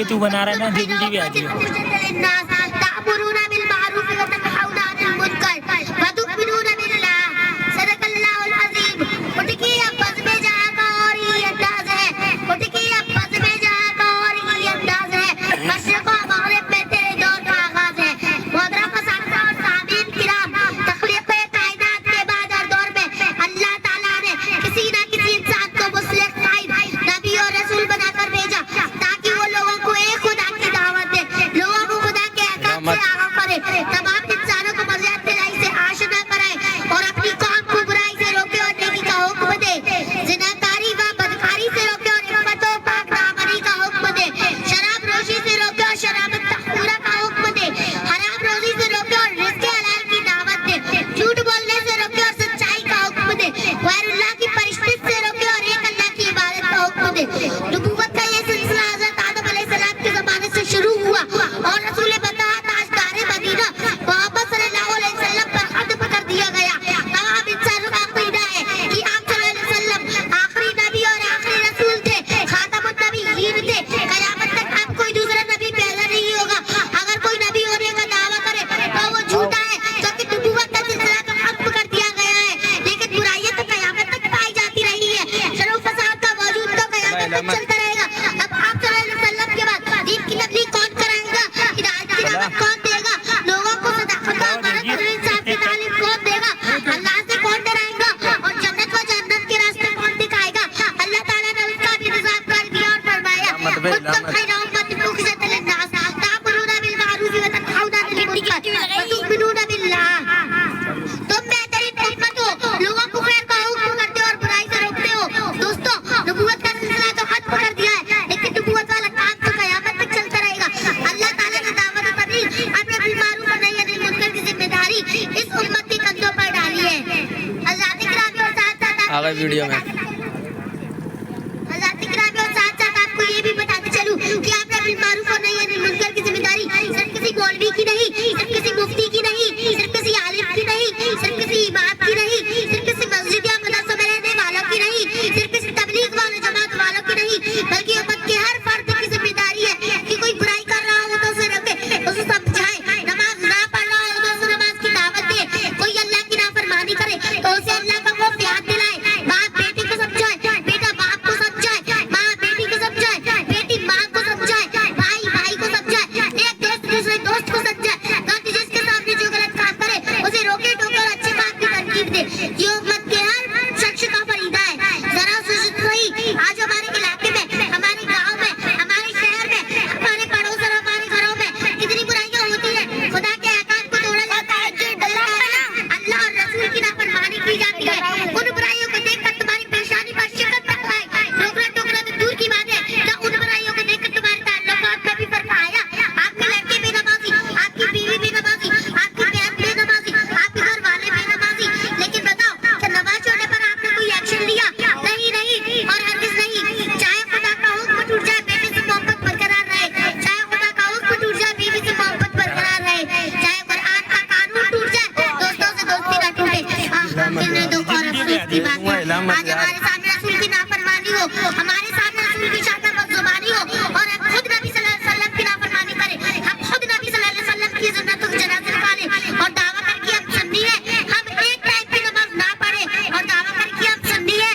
ये तू बना रहा है ना DVD भी आ गई वीडियो में साथ साथ आपको ये भी बताते चलूं कि आपने बिल मारूफ और नही अनिल मुनकर की जिम्मेदारी सिर्फ किसी मौलवी की नहीं, सिर्फ किसी मुफ्ती की नहीं, सिर्फ किसी आलिम की नहीं, सिर्फ किसी इमाम की नहीं, सिर्फ किसी मस्जिद या मदरसे में रहने वालों की नहीं, सिर्फ किसी तबलीग वाले जमात वालों की नहीं, बल्कि उम्मत के हर फर्द की जिम्मेदारी है कि कोई बुराई कर रहा हो तो उसे रोके, उसे समझाए, नमाज ना पढ़ रहा हो तो उसे नमाज की दावत दे, कोई अल्लाह की नाफरमानी करे तो उसे अल्लाह का खौफ याद दिलाए, आज हमारे सामने रसूल की नाफरमानी हो, हमारे सामने रसूल की शान बदजुबानी हो और हम खुद नबी सल्लल्लाहु अलैहि वसल्लम की नाफरमानी करें, हम खुद नबी सल्लल्लाहु अलैहि वसल्लम की सुन्नतों को जनाज़े निकालें और दावा करें कि हम सुन्नी है, हम एक टाइम की नमाज ना पढ़े और दावा करें कि हम सुन्नी है।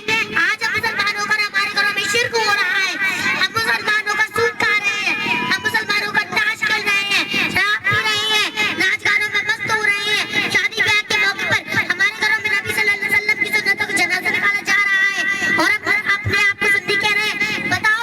आज हम मुसलमानों का हमारे घरों में शिर्क हो रहा है, हम मुसलमानों का सूद खा रहे हैं, हम मुसलमानों का ताश खेल रहे हैं, शराब पी रहे हैं, नाच गानों में मस्त हो रहे हैं, शादी ब्याह के मौके पर हमारे घरों में नबी सल्लल्लाहु अलैहि वसल्लम की सुन्नतों को जनाज़ा निकाला जा रहा है और हम अपने आप को सुन्नी कह रहे हैं। बताओ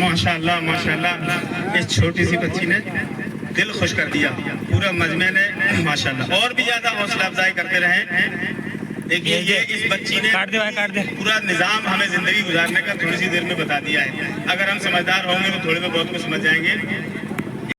माशाल्लाह माशाल्लाह, इस छोटी सी बच्ची ने दिल खुश कर दिया, पूरा मजमे ने माशाल्लाह। और भी ज्यादा हौसला अफजाई करते रहें। देखिए ये इस बच्ची ने काट दे पूरा निजाम हमें जिंदगी गुजारने का थोड़ी सी देर में बता दिया है। अगर हम समझदार होंगे तो थोड़े में बहुत कुछ समझ जाएंगे।